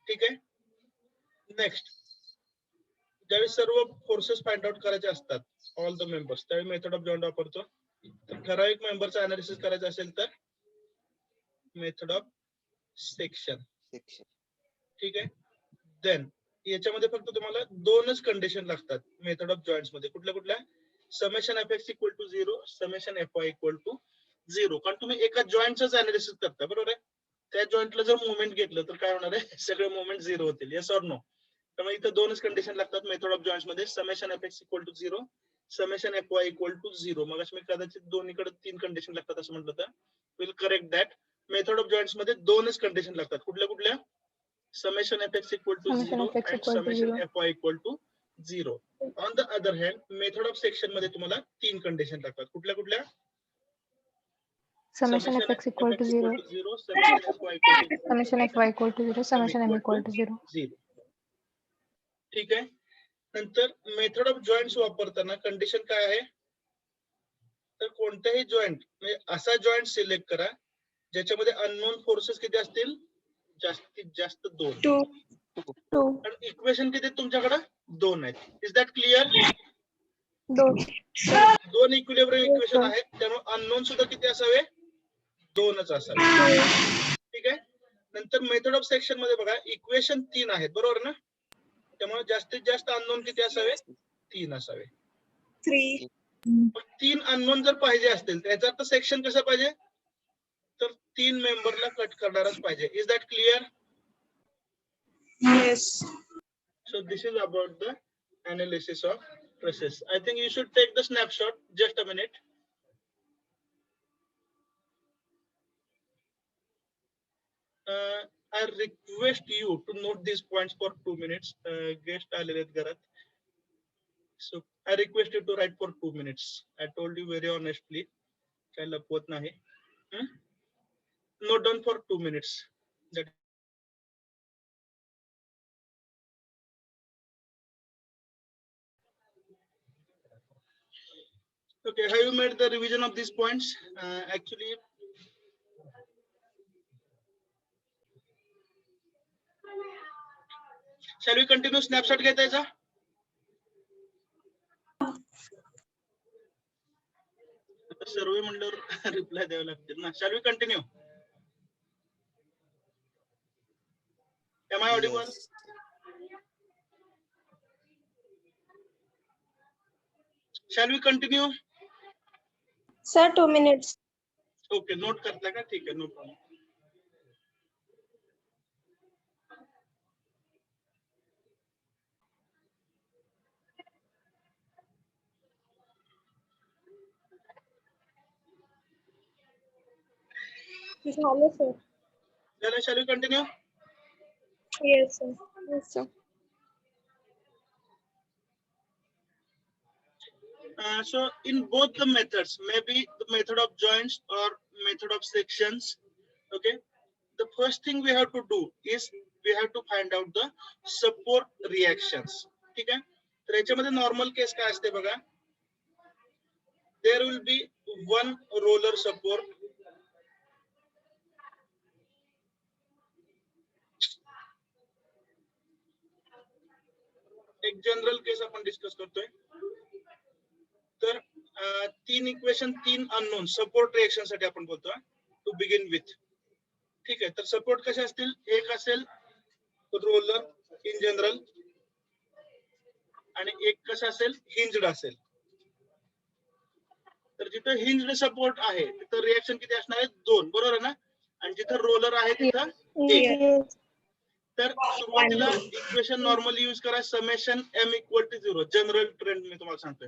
ठीक आहे. नेक्स्ट, ज्यावेळी सर्व फोर्सेस फाइंड आउट करायचे असतात, ऑल द मेंबर्स, त्यावेळी मेथड ऑफ जॉइंट वापरतो. तर ठराविक मेंबरचा अनालिसिस करायचं असेल तर मेथड ऑफ सेक्शन. ठीक आहे. देन याच्यामध्ये फक्त तुम्हाला 2च कंडिशन लागतात मेथड ऑफ जॉइंट्स मध्ये. कुठल्या? Summation F X equal to 0, summation F Y equal to 0. कारण तुम्ही एका जॉइंटच अनालिसिस करता, बरोबर आहे. त्या जॉइंटला जर मुवमेंट घेतलं तर काय होणार आहे, सगळे मुवमेंट 0 होतील. Yes or no? त्यामुळे इथं 2च कंडिशन लागतात मेथड ऑफ जॉइंट्स मध्ये, summation F X equal to 0, summation F Y equal to 0. मग मी कदाचित दोन्हीकडे 3 कंडिशन लागतात असं म्हटलं तर will correct that. Method of joints मध्ये 2च कंडिशन लागतात. कुठल्या? Summation F X equal to 0 and summation F Y equal to 0. On the other hand method of section मध्ये तुम्हाला 3 कंडिशन लागतात. कुठल्या? Summation f x equal to 0. Summation F Y equal to Summation f y equal to 0. Summation m equal to 0. 0. ठीक आहे. नंतर method of joints वापरताना condition काय आहे, तर कोणत्याही जॉइंट म्हणजे असा जॉइंट सिलेक्ट करा ज्याच्यामध्ये अननोन फोर्सेस किती असतील, जास्तीत जास्त 2. 2. आणि इक्वेशन किती तुमच्याकडे 2 आहेत. Is that clear? 2 equilibrium equation आहेत, त्यामुळे अननोन सुद्धा किती असावे, 2च असावे. ठीक आहे. नंतर मेथड ऑफ सेक्शन मध्ये बघा इक्वेशन 3 आहेत, बरोबर ना. त्यामुळे जास्तीत जास्त अननोन किती असावे, 3 असावे. 3 अननोन जर पाहिजे असतील त्याचा अर्थ सेक्शन कसं पाहिजे, तर 3 मेंबरला कट करणारच पाहिजे. Is that clear? Yes. So this is about the analysis of process. I think you should take the snapshot. Just a minute. I request you to note these points for 2 minutes. Guest आलेले आहेत घरात. So I request you to write for 2 minutes. I told you very honestly. काही लपवत नाही. Note down for 2 minutes. That okay, have you made the revision of these points? Actually, shall we continue snapshot घेता याचा? आता सर्वे म्हणल्यावर reply द्यावे लागतील ना. Shall we continue? Am I audible? Shall we continue? Sir, 2 minutes. Okay, note करता का? ठीक आहे, no problem. झालं sir. Shall we continue? Yes sir. Yes, sir. So in both the methods, maybe the method of joints or method of sections, okay, the first thing we have to do is we have to find out the support reactions. ठीक आहे. तर याच्यामध्ये normal केस काय असते बघा, there will be one roller support, एक general केस आपण discuss करतोय. तर 3 इक्वेशन 3 अननोन सपोर्ट रिएक्शन साठी आपण बोलतोय टू बिगिन विथ. ठीक आहे. तर सपोर्ट कसे असतील, एक असेल रोलर इन जनरल आणि एक कसं असेल, हिंज्ड असेल. तर जिथं हिंज्ड सपोर्ट आहे तिथं रिएक्शन किती असणार आहे, 2, बरोबर आहे ना. आणि जिथं रोलर आहे तिथं 1. Yes. तर सुरुवातीला इक्वेशन नॉर्मली यूज करा, summation m equal to 0, general trend मी तुम्हाला सांगतोय.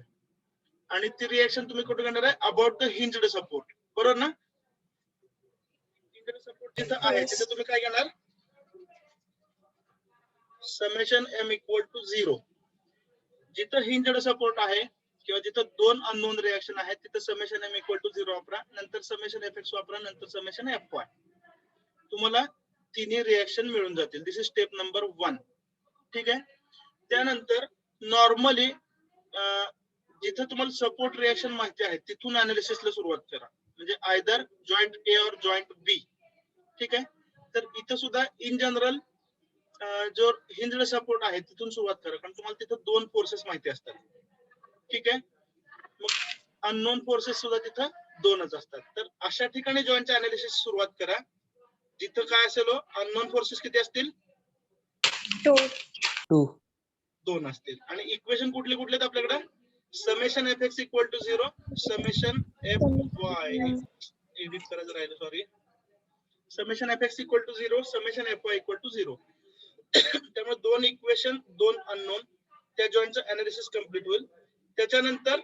आणि ती रिएक्शन तुम्ही कुठे करणार आहे, अबाउट द हिंज्ड सपोर्ट, बरोबर ना. हिंज्ड सपोर्ट जिथं आहे तिथं तुम्ही काय घेणार, समेशन m इक्वल टू 0. जिथं हिंज्ड सपोर्ट आहे किंवा जिथं 2 अननोन रिएक्शन आहेत तिथं समेशन m इक्वल टू 0 वापरा, नंतर समेशन fx वापरा, नंतर समेशन fy. तुम्हाला तिन्ही रिएक्शन मिळून जातील. दिस इज स्टेप नंबर 1. ठीक आहे. त्यानंतर नॉर्मली जिथं तुम्हाला सपोर्ट रिएक्शन माहिती आहे तिथून अनालिसिसला सुरुवात करा. म्हणजे आयदर जॉईंट ए और जॉईंट बी. ठीक आहे. तर इथं सुद्धा इन जनरल जो हिंजड सपोर्ट आहे तिथून सुरुवात करा, कारण तुम्हाला तिथं 2 फोर्सेस माहिती असतात. ठीक आहे. मग अननोन फोर्सेस सुद्धा तिथं 2च असतात. तर अशा ठिकाणी जॉईंटचे अनालिसिस सुरुवात करा जिथं काय असेल, अननोन फोर्सेस किती असतील? 2. 2. 2 असतील. आणि इक्वेशन कुठले कुठले आहेत आपल्याकडे? Summation F X equal to 0, summation F Y, edit करायचं राहिलं, sorry. Summation F X equal to 0, summation F Y equal to 0. त्यामुळे 2 इक्वेशन, 2 अननोन, त्या जॉईंटचं अनालिसिस कम्प्लीट होईल. त्याच्यानंतर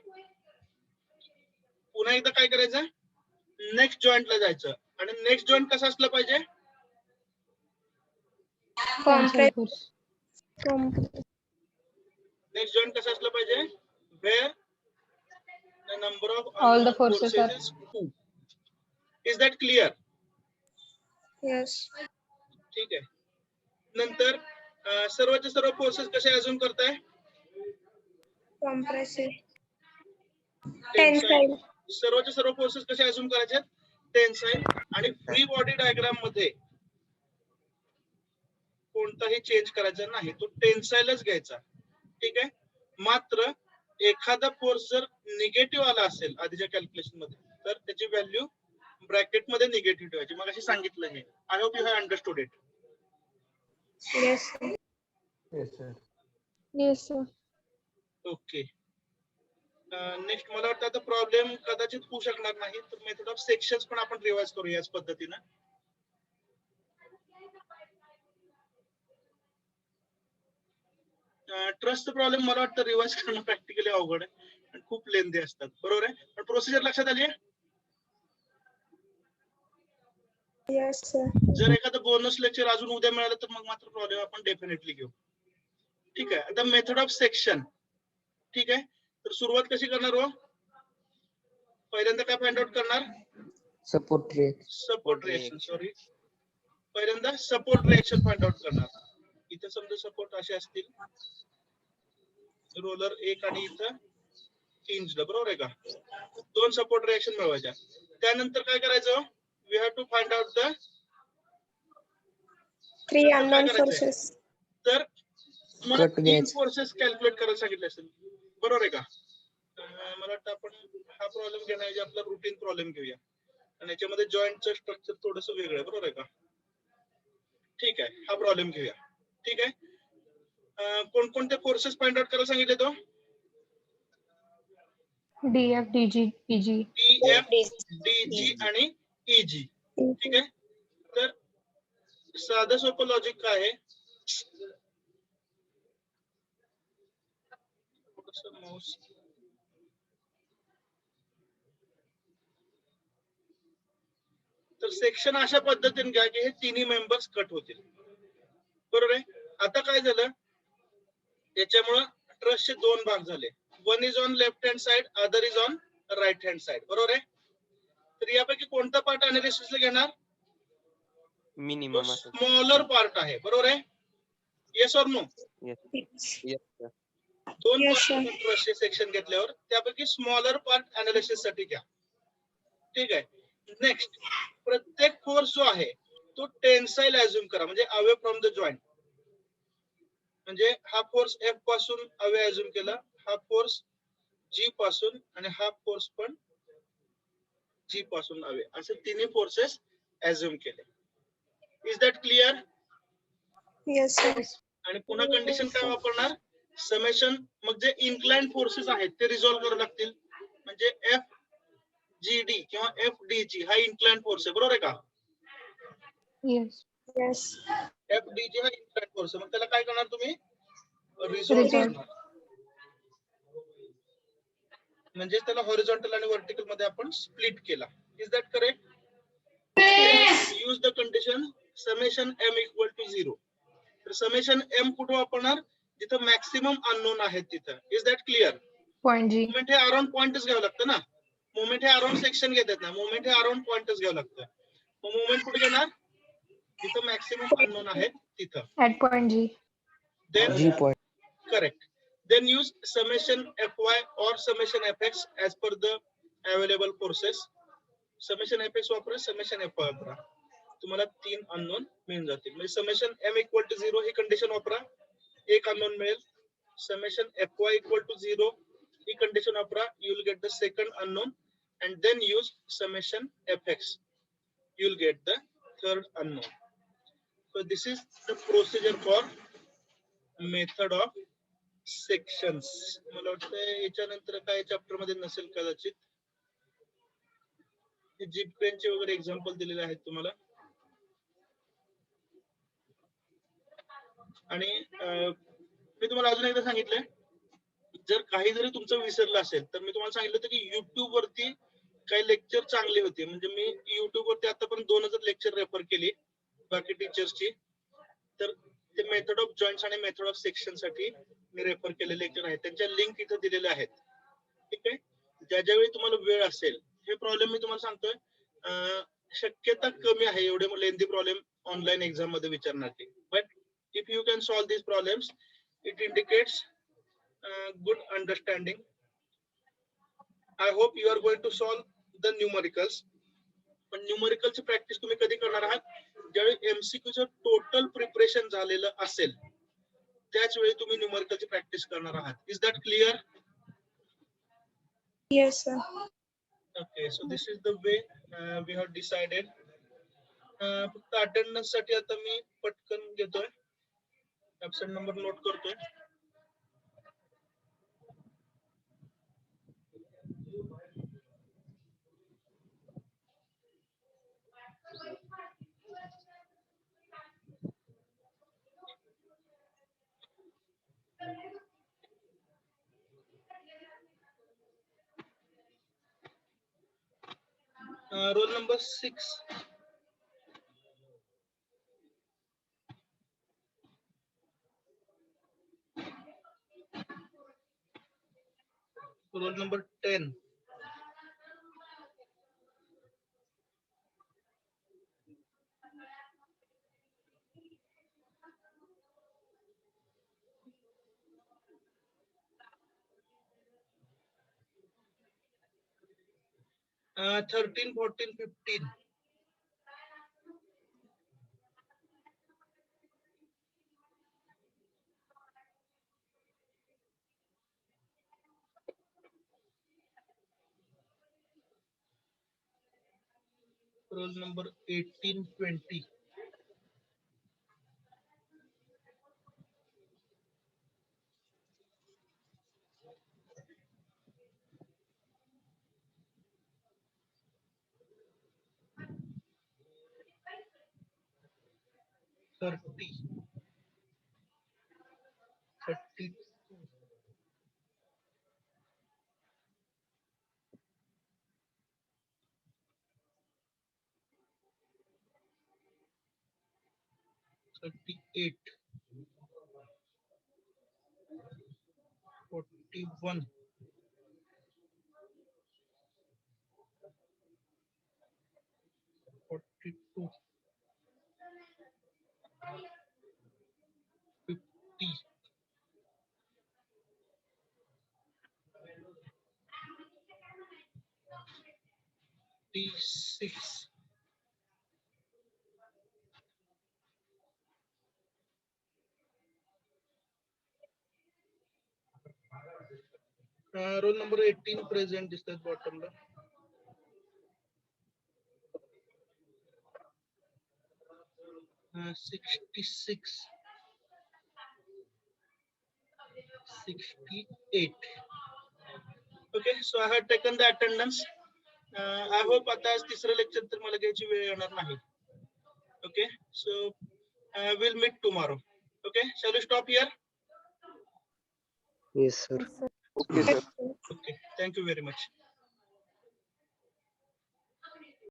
पुन्हा एकदा काय करायचं? नेक्स्ट जॉईंटला जायचं. आणि नेक्स्ट जॉईंट कसा असला पाहिजे? कॉम्प्रेस. नेक्स्ट जॉईंट कसा असला पाहिजे? Where the number of All the unknown forces are- is 2. Is that clear? Yes. ठीक आहे. नंतर सर्वचे सर्व फोर्सेस कसे अझ्युम करताय? Compressive. Tensile. सर्वचे सर्व फोर्सेस कसे अझ्युम करायचे? टेन्साईल. आणि फ्री बॉडी डायग्राम मध्ये कोणताही चेंज करायचा नाही, तो टेन्साईलच घ्यायचा. ठीक आहे. मात्र एखादा फोर्स जर निगेटिव्ह आला असेल आधीच्या कॅल्क्युलेशन मध्ये, तर त्याची व्हॅल्यू ब्रॅकेट मध्ये निगेटिव्ह ठेवायची. मग अशी सांगितलं मी. I hope you have understood it. Yes, sir. Yes, sir. Okay. Next मला वाटतं आता प्रॉब्लेम कदाचित होऊ शकणार नाही, तर मेथड ऑफ सेक्शन्स पण आपण रिवाइज करू याच पद्धतीनं. ट्रस्टचा प्रॉब्लेम मला वाटतं रिवाइज करणं प्रॅक्टिकली अवघड आहे आणि खूप लेंदी असतात. बरोबर आहे. पण प्रोसिजर लक्षात आली आहे? Yes, sir. जर एखादं बोनस लेक्चर अजून उद्या मिळालं तर मग मात्र प्रॉब्लेम आपण डेफिनेटली घेऊ. ठीक आहे. आता मेथड ऑफ सेक्शन. ठीक आहे. तर सुरुवात कशी करणार हो? पहिल्यांदा काय फाइंड आउट करणार? Support reaction. Support reaction. Sorry, पहिल्यांदा सपोर्ट रिएक्शन फाइंड आउट करणार. इथं समजा सपोर्ट असे असतील, रोलर 1 आणि इथं हिंज्ड. बरोबर आहे का? 2 सपोर्ट रिएक्शन मिळवायच्या. त्यानंतर काय करायचं? We have to find out the 3 unknown forces. तर मला Cut 3 घ्यायचं. फोर्सेस कॅल्क्युलेट करायला सांगितले असेल. बरोबर आहे का? मला वाटतं आपण हा प्रॉब्लेम घेण्याऐवजी आपला रुटीन प्रॉब्लेम घेऊया. आणि याच्यामध्ये जॉईंटचं स्ट्रक्चर थोडस वेगळं आहे. बरोबर आहे का? ठीक आहे. हा प्रॉब्लेम घेऊया. ठीक आहे. कोणकोणते फोर्सेस फाइंड आउट करायला सांगितले तो? DF, DG, EG. DF, DG आणि EG. ठीक आहे. तर साधं सोपं लॉजिक काय आहे? तर सेक्शन अशा पद्धतीने घ्या की हे तिन्ही मेंबर्स कट होतील. बरोबर आहे. आता काय झालं? याच्यामुळं ट्रस्टचे 2 भाग झाले. One is on left hand side, other is on right hand side. बरोबर आहे. तर यापैकी कोणता पार्ट अनालिसिसला घेणार? मिनिमम स्मॉलर पार्ट आहे. बरोबर आहे. Yes or no? दोन Yes, sir. पार्ट ट्रस्टचे सेक्शन घेतल्यावर त्यापैकी स्मॉलर पार्ट अनालिसिस साठी घ्या. ठीक आहे. नेक्स्ट, प्रत्येक फोर्स जो आहे तो टेन्साईल अझ्युम करा, म्हणजे अवे फ्रॉम द जॉईंट. म्हणजे हा फोर्स एफ पासून अवे अझ्युम केला, हा फोर्स जी पासून, आणि हा फोर्स पण जी पासून अवे, असे तिन्ही फोर्सेस अझ्युम केले. Is that clear? Yes, sir. आणि पुन्हा कंडिशन काय वापरणार? समेशन. मग जे इन्क्लाइंड फोर्सेस आहेत ते रिझॉल्व्ह करावे लागतील. म्हणजे एफ जी डी किंवा एफ डी जी हा इन्क्लाइंड फोर्स आहे. बरोबर आहे का? Yes. Yes. F D G हा इन्क्लाइंड फोर्स आहे. मग त्याला काय करणार तुम्ही? Resolve Resolve. करणार. म्हणजे त्याला हॉरिझॉन्टल आणि व्हर्टिकल मध्ये आपण स्प्लिट केला. Is that correct? Use the condition summation M equal to 0. तर समेशन एम कुठे वापरणार? जिथं मॅक्सिमम अननोन आहेत तिथं. Is that clear? Point G. Moment हे अराउंड पॉइंटच घ्यावं लागतं ना. मोमेंट हे अराउंड सेक्शन घेतात ना. मोमेंट हे अराउंड पॉइंटच घ्यावं लागतं. मग मोमेंट कुठे घेणार? जिथं मॅक्सिमम अननोन आहेत तिथं. At point G. Then G point. Correct. Then use summation fy or summation fx as per the available courses. Summation fx वापरा, summation fy वापरा. तुम्हाला 3 अननोन मिळून जातील. म्हणजे समेशन m इक्वल टू 0 ही कंडिशन वापरा, एक अननोन मिळेल. समेशन fy इक्वल टू 0 ही कंडिशन वापरा, you will get the second unknown, and then use summation fx, you will get the third unknown. So this is the procedure for method of sections. मला वाटतं याच्यानंतर काय chapter मध्ये नसेल कदाचित. जीपीएनचे वगैरे एक्झाम्पल दिलेले आहेत तुम्हाला. आणि मी तुम्हाला अजून एकदा सांगितलंय, जर काही जरी तुमचं विसरलं असेल तर मी तुम्हाला सांगितलं होतं की युट्यूब वरती काही लेक्चर चांगले होते. म्हणजे मी युट्यूब वरती आतापर्यंत 2000 लेक्चर रेफर केली बाकी टीचर्सची. तर ते मेथड ऑफ जॉईंट्स आणि मेथड ऑफ सेक्शन साठी मी रेफर केलेले लेक्चर आहेत, त्यांच्या लिंक इथं दिलेल्या आहेत. ठीक आहे. ज्या ज्यावेळी तुम्हाला वेळ असेल, हे प्रॉब्लेम मी तुम्हाला सांगतोय शक्यता कमी आहे एवढे लेंथी प्रॉब्लेम ऑनलाईन एक्झाम मध्ये विचारण्याची. But if you can solve these problems, it indicates good understanding. I hope you are going to solve the numericals. पण न्यूमरिकलची प्रॅक्टिस तुम्ही कधी करणार आहात, ज्यावेळी एमसीक्यूचं टोटल प्रिपरेशन झालेलं असेल त्याच वेळी तुम्ही न्यूमरिकलची प्रॅक्टिस करणार आहात. Is that clear? Yes, sir. Okay, so this is the way we have decided. फक्त अटेंडन्स साठी आता मी पटकन घेतोय, ऍब्सेंट नंबर नोट करतोय. Roll number 6. Roll number 10. Uh, 13, 14, 15. Roll number 18, 20. Thirty, 32, 38, 41, 42, 50, 56, 'roll number 18 present दिसतात बॉटमला. 66, 68. Okay, so I have taken the attendance. I hope आता आज तिसरं लेक्चर तर मला घ्यायची वेळ येणार नाही. Okay, so we'll meet tomorrow. Okay, shall we stop here? Yes, sir. Okay, sir. Okay, thank you very much.